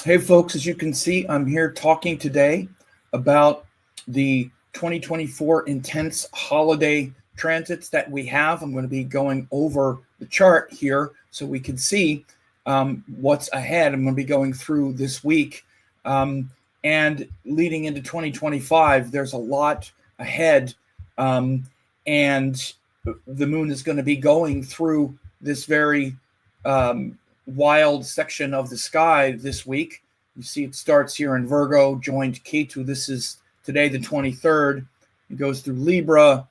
Hey folks, as you can see, I'm here talking today about the 2024 intense holiday transits that we have. I'm going to be going over the chart here so we can see what's ahead. I'm going to be going through this week and leading into 2025. There's a lot ahead, and the moon is going to be going through this very wild section of the sky this week. You see it starts here in Virgo, joined Ketu. This is today, the 23rd. It goes through Libra,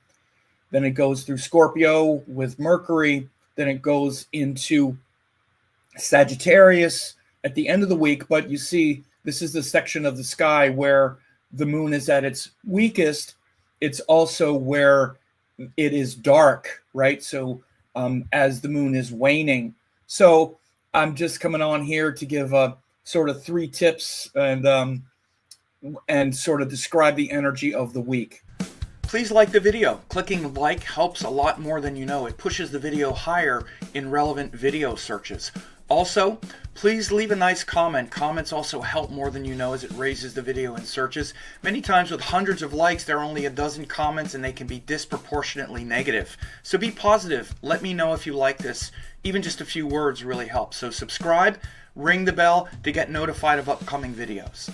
then it goes through Scorpio with Mercury, then it goes into Sagittarius at the end of the week. But you see, this is the section of the sky where the moon is at its weakest. It's also where it is dark, right? So as the moon is waning. So I'm just coming on here to give sort of 3 tips and sort of describe the energy of the week. Please like the video. Clicking like helps a lot more than you know. It pushes the video higher in relevant video searches. Also, please leave a nice comment. Comments also help more than you know as it raises the video in searches. Many times with hundreds of likes, there are only a dozen comments and they can be disproportionately negative. So be positive. Let me know if you like this. Even just a few words really help. So subscribe, ring the bell to get notified of upcoming videos.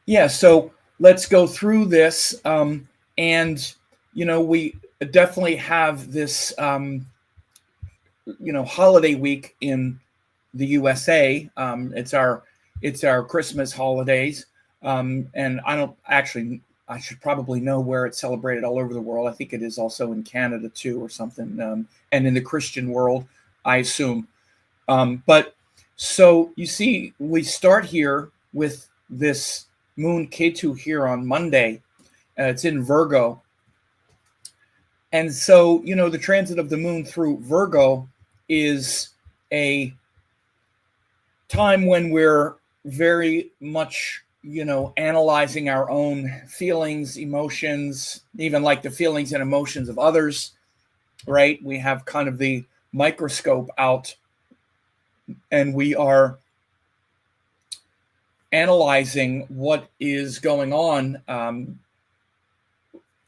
Yeah, so let's go through this. And, you know, we definitely have this holiday week in the USA. It's our Christmas holidays. And I should probably know where it's celebrated all over the world. I think it is also in Canada too, or something. And in the Christian world, I assume. But so you see, we start here with this moon Ketu here on Monday. It's in Virgo. And so, you know, the transit of the moon through Virgo is a time when we're very much, you know, analyzing our own feelings, emotions, even like the feelings and emotions of others, right? We have kind of the microscope out and we are analyzing what is going on.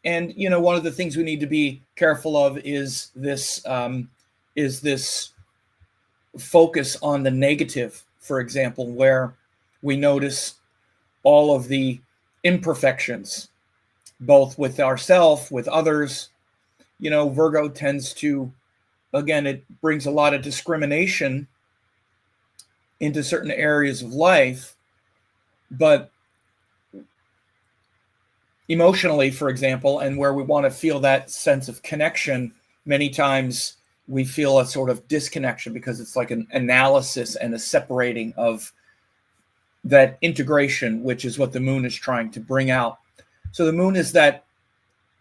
And, you know, one of the things we need to be careful of is this focus on the negative, for example, where we notice all of the imperfections, both with ourselves, with others. You know, Virgo tends to, again, it brings a lot of discrimination into certain areas of life, but emotionally, for example, and where we want to feel that sense of connection, many times we feel a sort of disconnection because it's like an analysis and a separating of that integration, which is what the moon is trying to bring out. So the moon is that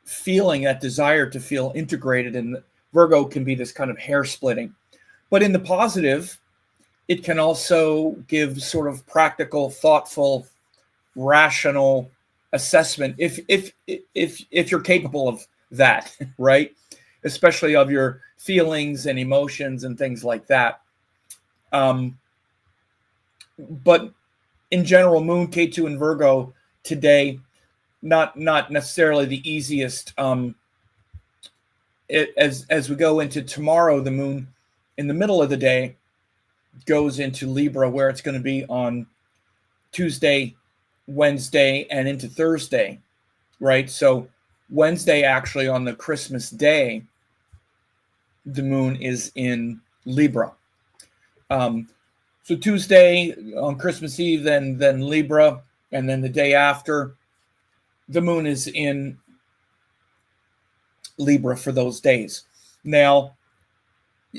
feeling, that desire to feel integrated, and Virgo can be this kind of hair splitting. But in the positive, it can also give sort of practical, thoughtful, rational assessment if you're capable of that, right? Especially of your feelings and emotions and things like that. But in general, Moon Ketu and Virgo today, not necessarily the easiest. As we go into tomorrow, the moon in the middle of the day goes into Libra, where it's going to be on Tuesday, Wednesday, and into Thursday, right? So Wednesday, actually on the Christmas day, the moon is in Libra. So Tuesday on Christmas Eve, then Libra, and then the day after, the moon is in Libra for those days. Now,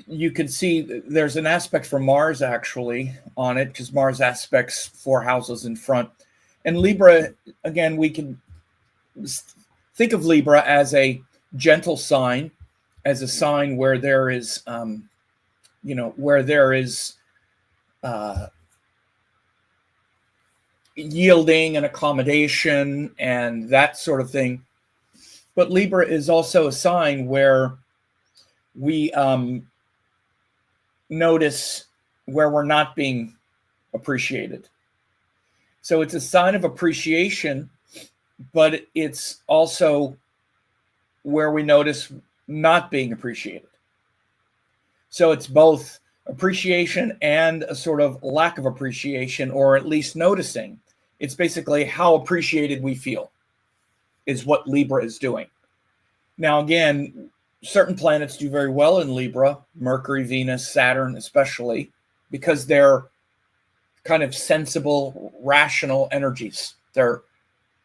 you can see there's an aspect for Mars actually on it, because Mars aspects 4 houses in front. And Libra, again, we can think of Libra as a gentle sign, as a sign where there is, yielding and accommodation and that sort of thing. But Libra is also a sign where we notice where we're not being appreciated. So it's a sign of appreciation, but it's also where we notice not being appreciated. So it's both appreciation and a sort of lack of appreciation, or at least noticing. It's basically how appreciated we feel is what Libra is doing. Now, again, certain planets do very well in Libra, Mercury, Venus, Saturn especially, because they're kind of sensible, rational energies. They're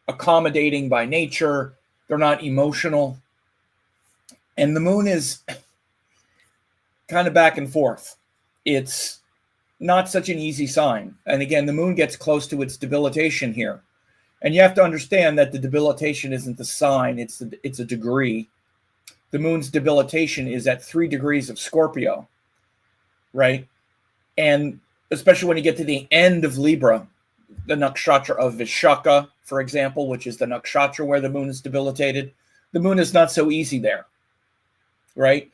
accommodating by nature. They're not emotional. And the moon is kind of back and forth. It's not such an easy sign. And again, the moon gets close to its debilitation here. And you have to understand that the debilitation isn't the sign, it's a degree. The moon's debilitation is at 3 degrees of Scorpio, right? And especially when you get to the end of Libra, the nakshatra of Vishaka, for example, which is the nakshatra where the moon is debilitated, the moon is not so easy there, right?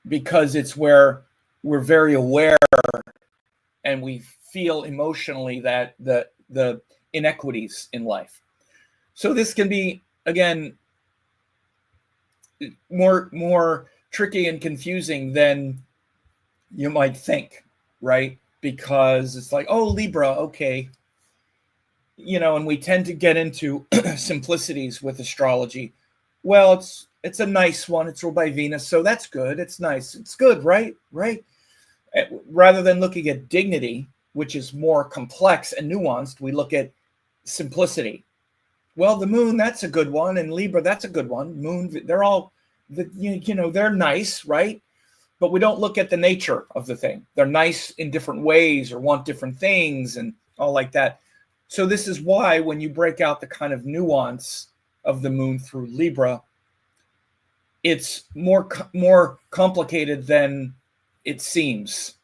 Because it's where we're very aware and we feel emotionally that the inequities in life. So this can be, again, more tricky and confusing than you might think, right? Because it's like, oh, Libra, okay. And we tend to get into simplicities with astrology. Well, it's a nice one. It's ruled by Venus, so that's good. It's nice. It's good, right? Right? Rather than looking at dignity, which is more complex and nuanced, we look at simplicity. Well, the moon, that's a good one, and Libra, that's a good one. Moon, they're all, they're nice, right? But we don't look at the nature of the thing. They're nice in different ways or want different things and all like that. So this is why when you break out the kind of nuance of the moon through Libra, it's more complicated than it seems.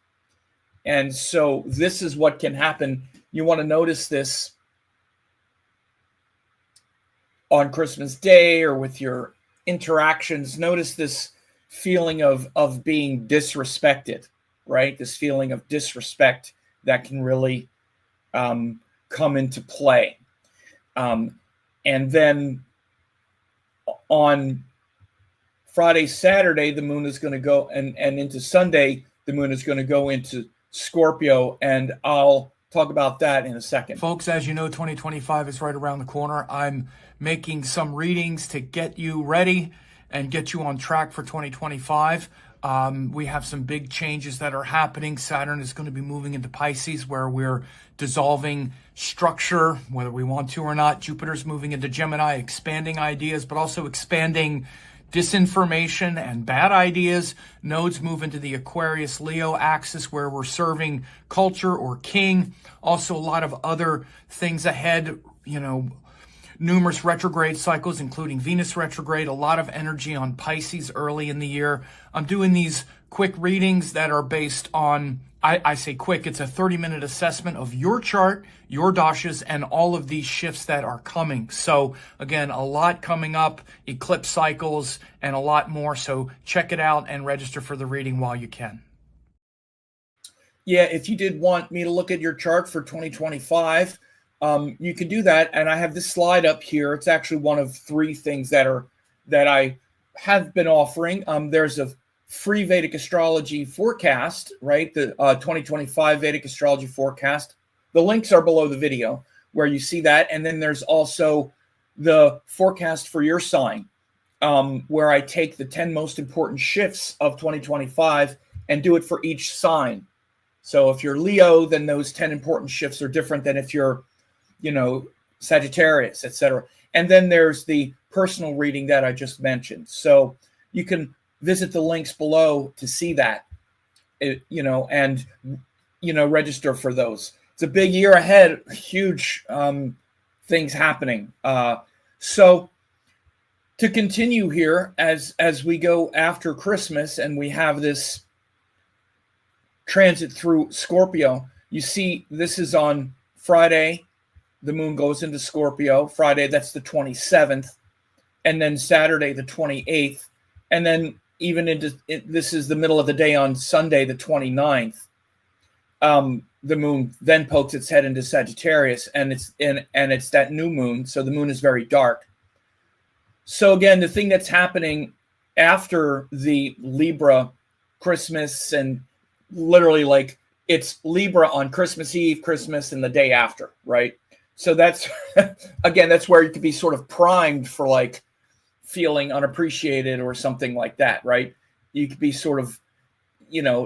And so this is what can happen. You want to notice this on Christmas Day or with your interactions. Notice this feeling of being disrespected, right? This feeling of disrespect that can really come into play. And then on Friday, Saturday, the moon is going to go, and into Sunday, the moon is going to go into Scorpio, and I'll talk about that in a second. Folks, as you know, 2025 is right around the corner. I'm making some readings to get you ready and get you on track for 2025. We have some big changes that are happening. Saturn is going to be moving into Pisces, where we're dissolving structure, whether we want to or not. Jupiter's moving into Gemini, expanding ideas, but also expanding disinformation and bad ideas. Nodes move into the Aquarius Leo axis, where we're serving culture or king. Also a lot of other things ahead, numerous retrograde cycles, including Venus retrograde, a lot of energy on Pisces early in the year. I'm doing these quick readings that are based on, I say quick, it's a 30-minute assessment of your chart, your dashas, and all of these shifts that are coming. So again, a lot coming up, eclipse cycles, and a lot more. So check it out and register for the reading while you can. Yeah, if you did want me to look at your chart for 2025, you can do that. And I have this slide up here. It's actually one of 3 things that I have been offering. There's a free Vedic Astrology forecast, right? The 2025 Vedic Astrology forecast. The links are below the video where you see that. And then there's also the forecast for your sign, where I take the 10 most important shifts of 2025 and do it for each sign. So if you're Leo, then those 10 important shifts are different than if you're, Sagittarius, etc. And then there's the personal reading that I just mentioned. So you can visit the links below to see that, and register for those. It's a big year ahead, huge things happening. So to continue here, as we go after Christmas and we have this transit through Scorpio, you see this is on Friday. The moon goes into Scorpio. Friday, that's the 27th. And then Saturday, the 28th. And then even this is the middle of the day on Sunday, the 29th. the moon then pokes its head into Sagittarius, and it's that new moon, so the moon is very dark. So again, the thing that's happening after the Libra Christmas, and literally like it's Libra on Christmas Eve, Christmas, and the day after, right? So that's again, that's where you could be sort of primed for like feeling unappreciated or something like that, right? You could be sort of,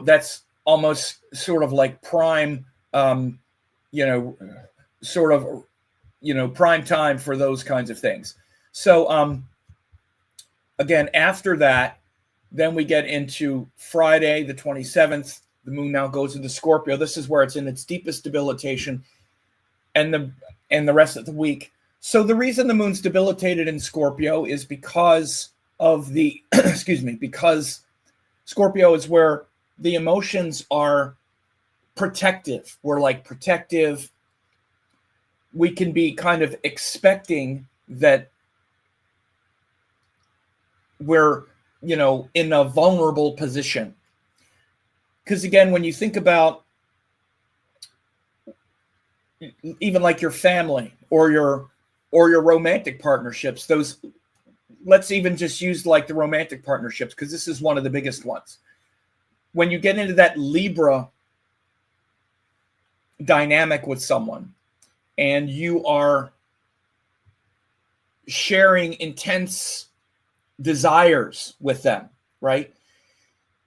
that's almost sort of like prime, sort of, prime time for those kinds of things. So again, after that, then we get into Friday, the 27th. The moon now goes into Scorpio. This is where it's in its deepest debilitation, and the rest of the week. So the reason the moon's debilitated in Scorpio is because of the, because Scorpio is where the emotions are protective. We're like protective. We can be kind of expecting that we're, in a vulnerable position. Because again, when you think about even like your family or your romantic partnerships, let's even just use like the romantic partnerships, because this is one of the biggest ones. When you get into that Libra dynamic with someone and you are sharing intense desires with them, right?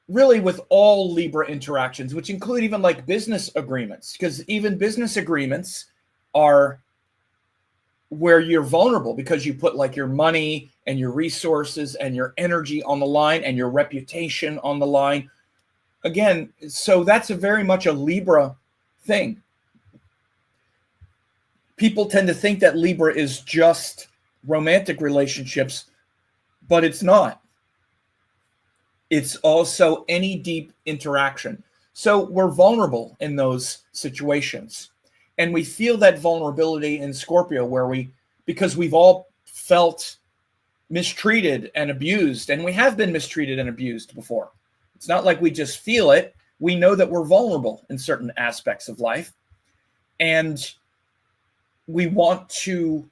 Really with all Libra interactions, which include even like business agreements, because even business agreements are where you're vulnerable because you put like your money and your resources and your energy on the line and your reputation on the line. Again, so that's very much a Libra thing. People tend to think that Libra is just romantic relationships, but it's not. It's also any deep interaction. So we're vulnerable in those situations. And we feel that vulnerability in Scorpio because we've all felt mistreated and abused, and we have been mistreated and abused before. It's not like we just feel it. We know that we're vulnerable in certain aspects of life, and we want to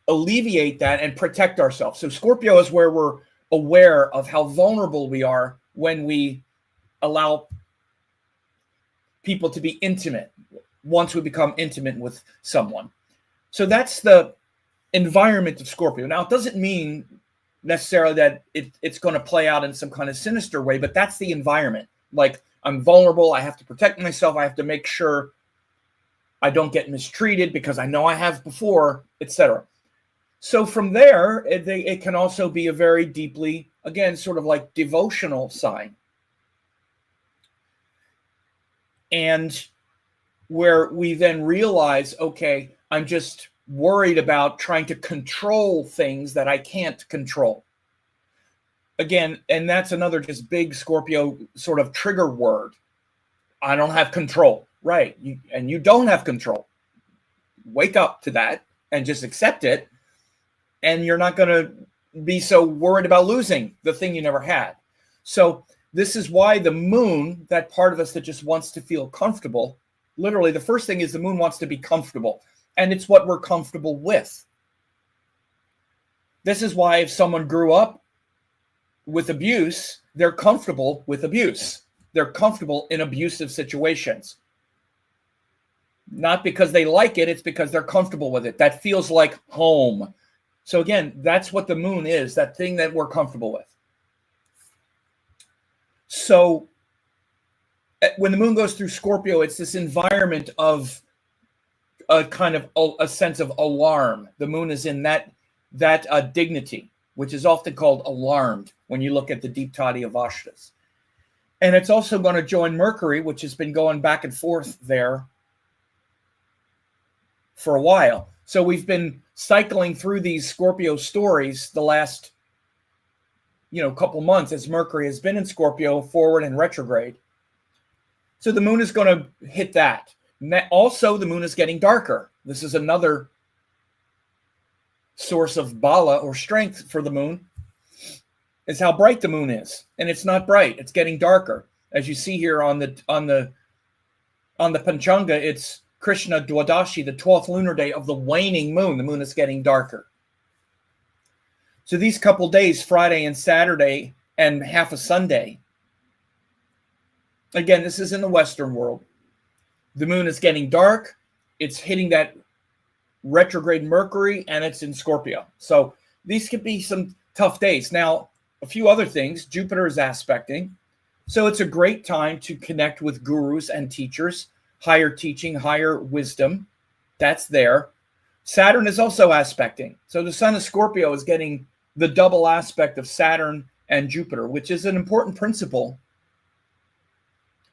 alleviate that and protect ourselves. So Scorpio is where we're aware of how vulnerable we are when we allow people to be intimate, once we become intimate with someone. So that's the environment of Scorpio. Now, it doesn't mean necessarily that it's going to play out in some kind of sinister way, but that's the environment. Like, I'm vulnerable. I have to protect myself. I have to make sure I don't get mistreated because I know I have before, etc. So from there, it can also be a very deeply, again, sort of like devotional sign. And where we then realize, okay, I'm just worried about trying to control things that I can't control. Again, and that's another just big Scorpio sort of trigger word. I don't have control, right? You don't have control. Wake up to that and just accept it. And you're not going to be so worried about losing the thing you never had. So this is why the moon, that part of us that just wants to feel comfortable, literally the first thing is the moon wants to be comfortable. And it's what we're comfortable with. This is why if someone grew up with abuse, they're comfortable with abuse. They're comfortable in abusive situations. Not because they like it, it's because they're comfortable with it. That feels like home. So again, that's what the moon is, that thing that we're comfortable with. So when the moon goes through Scorpio, it's this environment of a kind of a sense of alarm. The moon is in that dignity, which is often called alarmed when you look at the deep toddy of Ashtas. And it's also going to join Mercury, which has been going back and forth there for a while. So we've been cycling through these Scorpio stories the last, couple months as Mercury has been in Scorpio forward and retrograde. So the moon is going to hit that. Also, the moon is getting darker. This is another source of bala or strength for the moon, is how bright the moon is. And it's not bright. It's getting darker. As you see here on the On the Panchanga, it's Krishna Dwadashi, the 12th lunar day of the waning moon. The moon is getting darker. So these couple days, Friday and Saturday and half a Sunday, again, this is in the Western world. The moon is getting dark. It's hitting that retrograde Mercury, and it's in Scorpio. So these could be some tough days. Now, a few other things. Jupiter is aspecting. So it's a great time to connect with gurus and teachers, higher teaching, higher wisdom. That's there. Saturn is also aspecting. So the sun of Scorpio is getting the double aspect of Saturn and Jupiter, which is an important principle.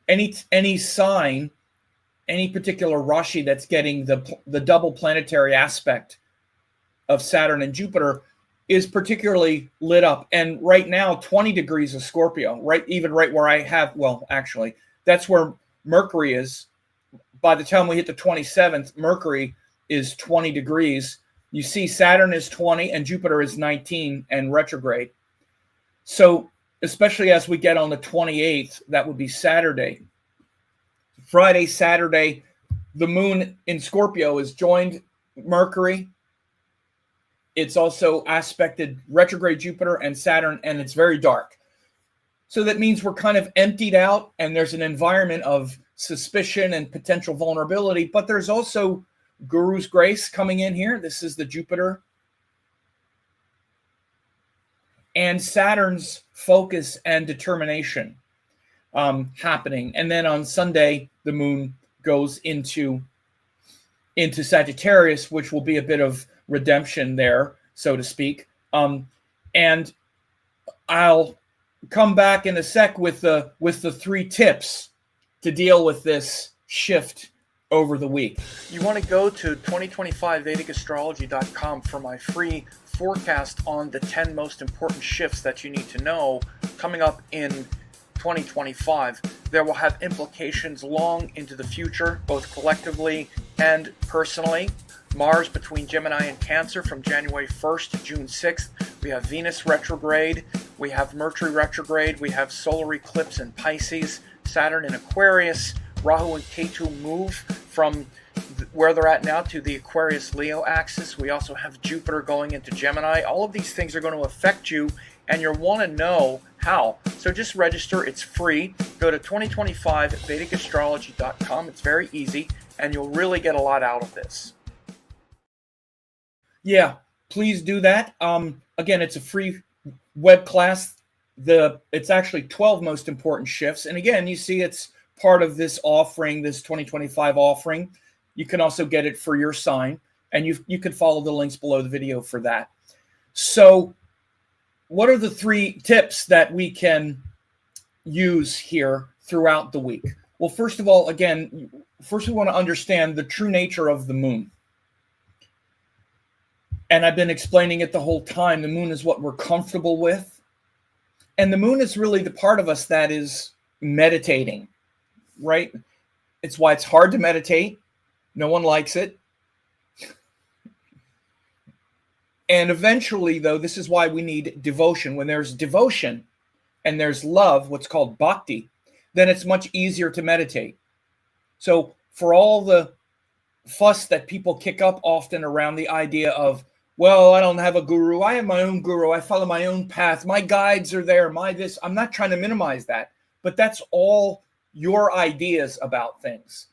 Any sign, any particular Rashi that's getting the double planetary aspect of Saturn and Jupiter is particularly lit up. And right now, 20 degrees of Scorpio, even right where I have, well, actually, that's where Mercury is. By the time we hit the 27th, Mercury is 20 degrees. You see Saturn is 20 and Jupiter is 19 and retrograde. So especially as we get on the 28th, that would be Saturday. Friday, Saturday, the moon in Scorpio is joined Mercury. It's also aspected retrograde Jupiter and Saturn, and it's very dark. So that means we're kind of emptied out, and there's an environment of suspicion and potential vulnerability, but there's also Guru's grace coming in here. This is the Jupiter. And Saturn's focus and determination happening. And then on Sunday, the moon goes into Sagittarius, which will be a bit of redemption there, so to speak. And I'll come back in a sec with the 3 tips to deal with this shift over the week. You want to go to 2025vedicastrology.com for my free forecast on the 10 most important shifts that you need to know coming up in 2025. There will have implications long into the future, both collectively and personally. Mars between Gemini and Cancer from January 1st to June 6th. We have Venus retrograde. We have Mercury retrograde. We have solar eclipse in Pisces, Saturn in Aquarius. Rahu and Ketu move from where they're at now to the Aquarius-Leo axis. We also have Jupiter going into Gemini. All of these things are going to affect you, and you'll want to know how. So just register. It's free. Go to 2025vedicastrology.com. It's very easy, and you'll really get a lot out of this. Yeah, please do that. Again, it's a free web class. It's actually 12 most important shifts. And again, you see it's part of this offering, this 2025 offering. You can also get it for your sign, and you can follow the links below the video for that. So what are the 3 tips that we can use here throughout the week? Well, first of all, again, we want to understand the true nature of the moon. And I've been explaining it the whole time. The moon is what we're comfortable with. And the moon is really the part of us that is meditating, right? It's why it's hard to meditate. No one likes it. And eventually, though, this is why we need devotion. When there's devotion and there's love, what's called bhakti, then it's much easier to meditate. So for all the fuss that people kick up often around the idea of, well, I don't have a guru. I have my own guru. I follow my own path. My guides are there. I'm not trying to minimize that, but that's all your ideas about things.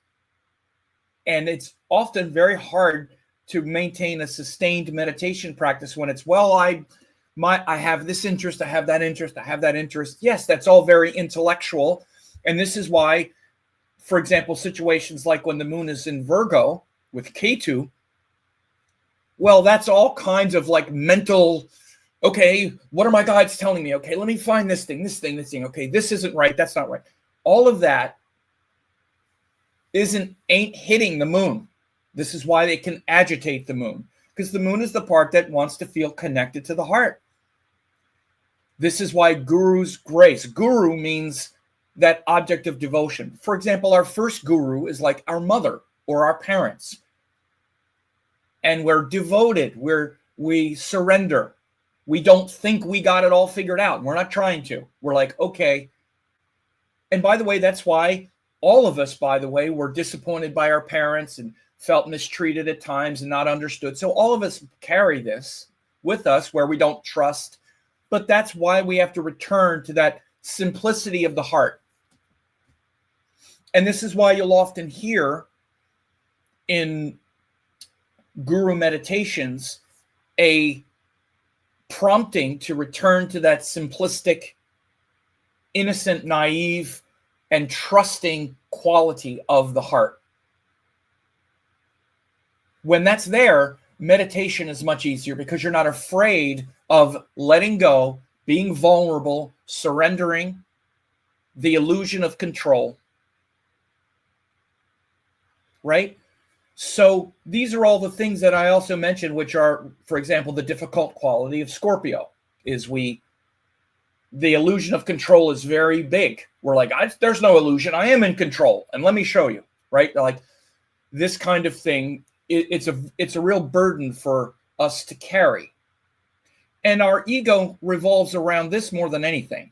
And it's often very hard to maintain a sustained meditation practice when it's, well, I have this interest, I have that interest, I have that interest. Yes, that's all very intellectual. And this is why, for example, situations like when the moon is in Virgo with Ketu, well, that's all kinds of like mental, okay, what are my guides telling me? Okay, let me find this thing. Okay, this isn't right. That's not right. All of that ain't hitting the moon. This is why they can agitate the moon, because the moon is the part that wants to feel connected to the heart. This is why Guru's grace. Guru means that object of devotion. For example, our first guru is like our mother or our parents. And we're devoted. We surrender. We don't think we got it all figured out. We're not trying to. We're like, okay. And by the way, that's why All of us, by the way, were disappointed by our parents and felt mistreated at times and not understood. So all of us carry this with us where we don't trust. But that's why we have to return to that simplicity of the heart. And this is why you'll often hear in guru meditations a prompting to return to that simplistic, innocent, naive, and trusting quality of the heart. When that's there, meditation is much easier because you're not afraid of letting go, being vulnerable, surrendering the illusion of control. Right? So these are all the things that I also mentioned, which are, for example, the difficult quality of Scorpio is the illusion of control is very big. We're like, there's no illusion. I am in control. And let me show you, right? Like this kind of thing, it's a real burden for us to carry. And our ego revolves around this more than anything.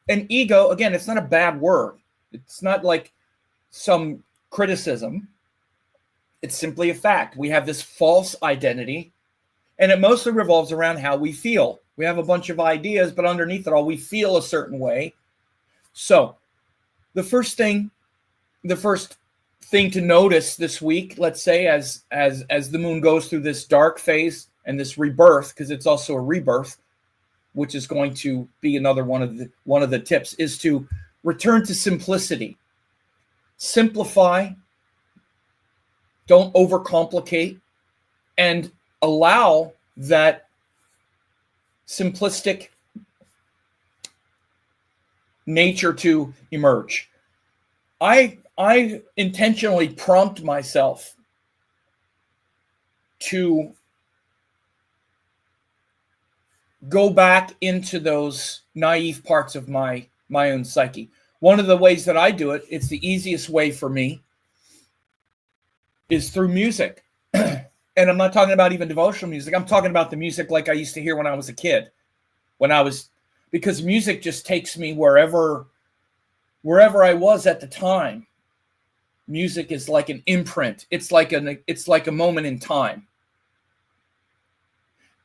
And ego, again, it's not a bad word. It's not like some criticism. It's simply a fact. We have this false identity, and it mostly revolves around how we feel. We have a bunch of ideas, but underneath it all, we feel a certain way. So the first thing to notice this week, let's say, as the moon goes through this dark phase and this rebirth, because it's also a rebirth, which is going to be another one of the tips, is to return to simplicity. Simplify. Don't overcomplicate, and allow that simplistic nature to emerge. I intentionally prompt myself to go back into those naive parts of my own psyche. One of the ways that I do it, it's the easiest way for me, is through music. And I'm not talking about even devotional music. I'm talking about the music like I used to hear when I was a kid. Because music just takes me wherever I was at the time. Music is like an imprint. It's like a moment in time.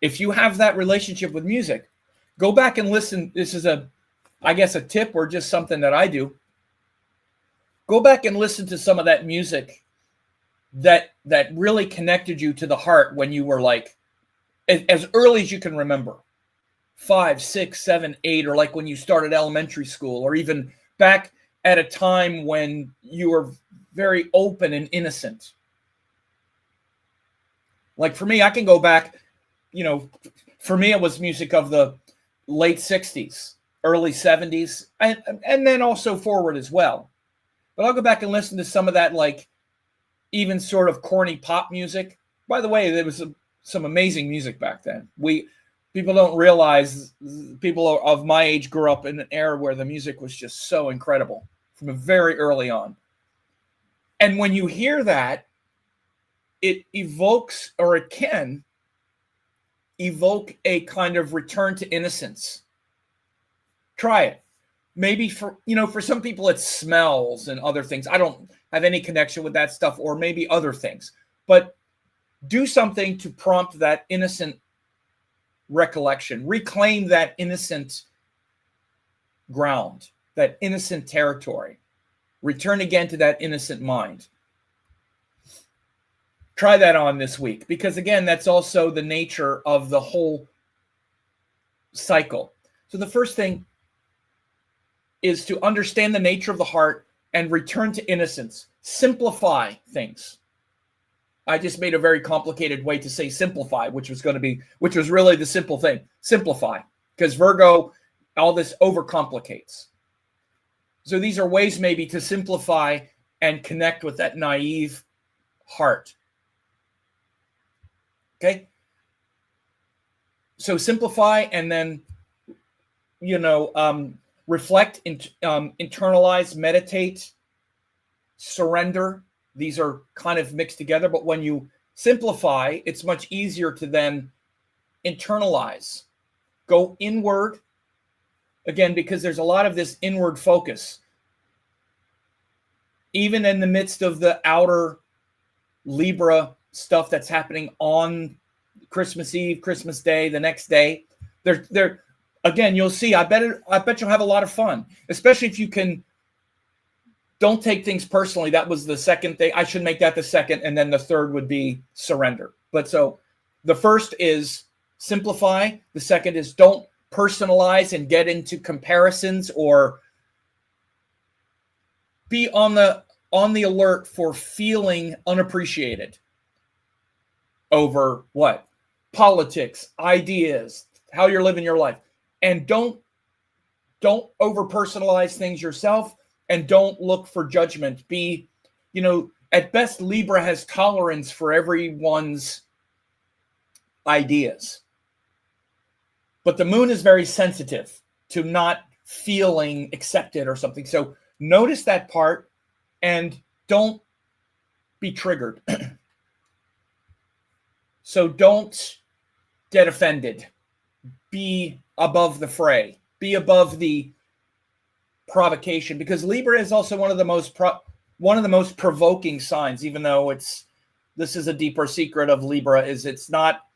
If you have that relationship with music, go back and listen. This is I guess a tip or just something that I do. Go back and listen to some of that music that really connected you to the heart when you were like, as early as you can remember, 5, 6, 7, 8, or like when you started elementary school, or even back at a time when you were very open and innocent. Like for me, I can go back, for me, it was music of the late 60s, early 70s, and then also forward as well. But I'll go back and listen to some of that, like, even sort of corny pop music. By the way, there was some amazing music back then. People don't realize, people of my age grew up in an era where the music was just so incredible from very early on. And when you hear that, it evokes, or it can evoke, a kind of return to innocence. Try it. Maybe for some people it smells and other things. I don't have any connection with that stuff, or maybe other things. But do something to prompt that innocent recollection. Reclaim that innocent ground, that innocent territory. Return again to that innocent mind. Try that on this week, because again, that's also the nature of the whole cycle. So the first thing is to understand the nature of the heart and return to innocence. Simplify things. I just made a very complicated way to say simplify, which was really the simple thing. Simplify. Because Virgo, all this overcomplicates. So these are ways maybe to simplify and connect with that naive heart. Okay? So simplify, and then, reflect, internalize, meditate, surrender. These are kind of mixed together, but when you simplify, it's much easier to then internalize. Go inward, again, because there's a lot of this inward focus. even in the midst of the outer Libra stuff that's happening on Christmas Eve, Christmas Day, the next day, they're again, you'll see, I bet you'll have a lot of fun, especially if you can. Don't take things personally. That was the second thing. I should make that the second, and then the third would be surrender. But so the first is simplify. The second is don't personalize and get into comparisons, or be on the alert for feeling unappreciated over what? Politics, ideas, how you're living your life. And don't over personalize things yourself, and don't look for judgment. Be, at best, Libra has tolerance for everyone's ideas. But the moon is very sensitive to not feeling accepted or something. So notice that part and don't be triggered. So don't get offended. Be above the fray. Be above the provocation, because Libra is also one of the most provoking signs, even though this is a deeper secret of Libra, is it's not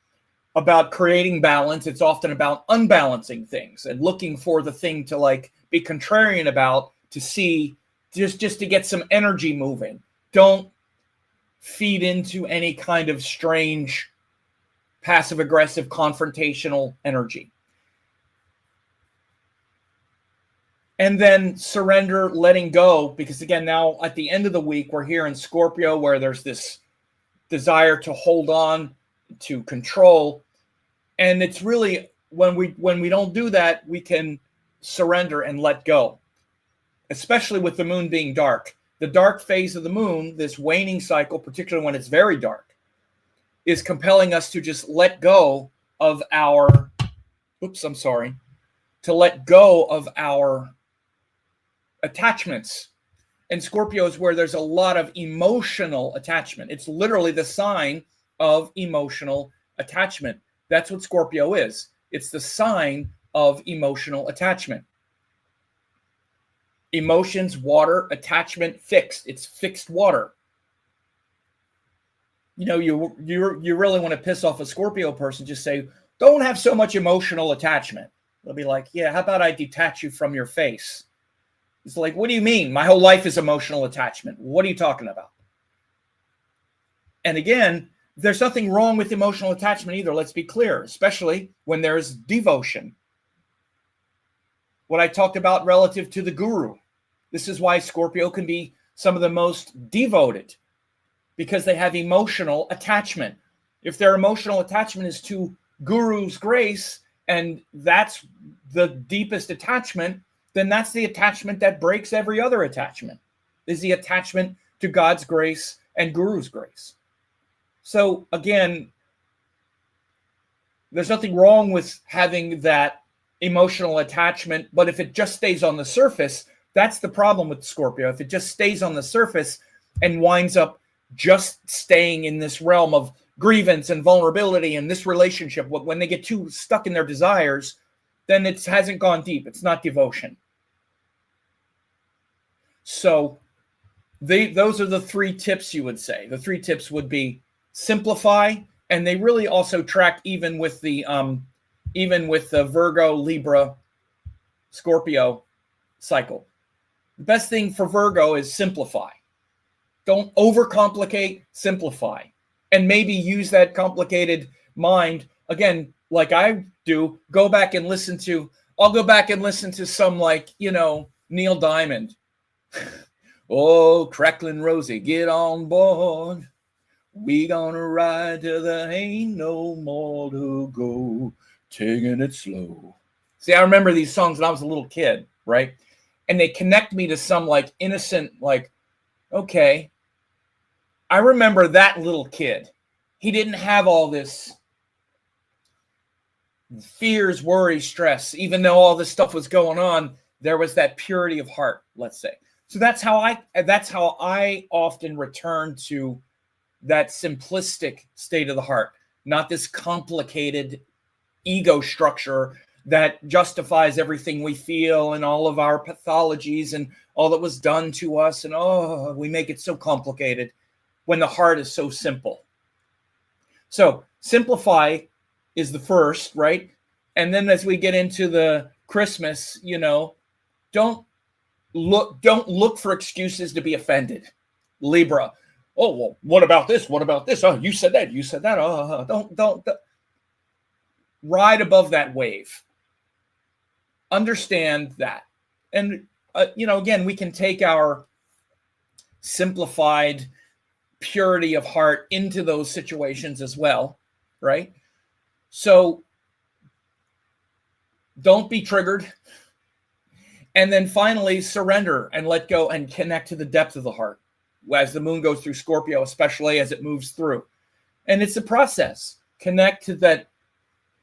about creating balance. It's often about unbalancing things and looking for the thing to be contrarian about, to see, just to get some energy moving. Don't feed into any kind of strange passive aggressive confrontational energy. And then surrender, letting go, because again, now at the end of the week, we're here in Scorpio, where there's this desire to hold on, to control. And it's really when we don't do that, we can surrender and let go, especially with the moon being dark. The dark phase of the moon, this waning cycle, particularly when it's very dark, is compelling us to just let go of our, to let go of our attachments. And Scorpio is where there's a lot of emotional attachment. It's literally the sign of emotional attachment. That's what Scorpio is. It's the sign of emotional attachment. Emotions, water, attachment, fixed. It's fixed water. You really want to piss off a Scorpio person, just say, don't have so much emotional attachment. They'll be like, yeah, how about I detach you from your face? It's like, what do you mean? My whole life is emotional attachment. What are you talking about? And again, there's nothing wrong with emotional attachment either. Let's be clear, especially when there's devotion. What I talked about relative to the guru. This is why Scorpio can be some of the most devoted, because they have emotional attachment. If their emotional attachment is to guru's grace, and that's the deepest attachment, then that's the attachment that breaks every other attachment, is the attachment to God's grace and guru's grace. So again, there's nothing wrong with having that emotional attachment, but if it just stays on the surface, that's the problem with Scorpio. If it just stays on the surface and winds up just staying in this realm of grievance and vulnerability and this relationship, when they get too stuck in their desires, then it hasn't gone deep. It's not devotion. So those are the three tips you would say. The three tips would be simplify, and they really also track even with the Virgo, Libra, Scorpio cycle. The best thing for Virgo is simplify. Don't overcomplicate, simplify. And maybe use that complicated mind, again, like I do, I'll go back and listen to some Neil Diamond. Oh, crackling Rosie, get on board. We gonna ride till there ain't no more to go, taking it slow. See, I remember these songs when I was a little kid, right? And they connect me to some innocent, okay, I remember that little kid. He didn't have all this fears, worry, stress. Even though all this stuff was going on, there was that purity of heart, let's say. So that's how I often return to that simplistic state of the heart, not this complicated ego structure that justifies everything we feel and all of our pathologies and all that was done to us, and oh, we make it so complicated when the heart is so simple. So simplify is the first, right? And then as we get into the Christmas, don't look for excuses to be offended. Libra. Oh, well, what about this? What about this? Oh, you said that. You said that. Oh, don't ride above that wave. Understand that. And, again, we can take our simplified purity of heart into those situations as well, right? So don't be triggered. And then finally, surrender and let go and connect to the depth of the heart as the moon goes through Scorpio, especially as it moves through. And it's a process. Connect to that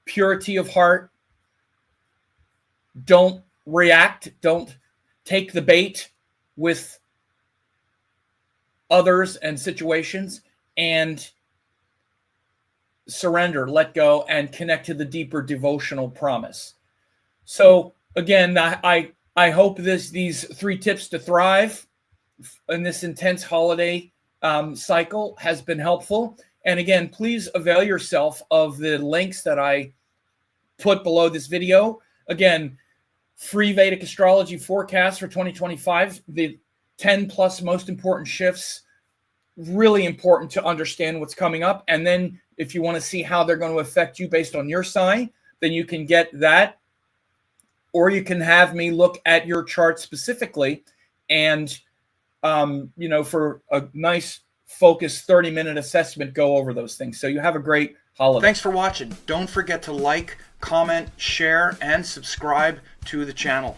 purity of heart. Don't react. Don't take the bait with others and situations, and surrender, let go, and connect to the deeper devotional promise. So again, I hope these 3 tips to thrive in this intense holiday cycle has been helpful. And again, please avail yourself of the links that I put below this video. Again, free Vedic astrology forecast for 2025, the 10 plus most important shifts, really important to understand what's coming up. And then if you want to see how they're going to affect you based on your sign, then you can get that. Or you can have me look at your chart specifically and, for a nice focused 30-minute assessment, go over those things. So you have a great holiday. Thanks for watching. Don't forget to like, comment, share, and subscribe to the channel.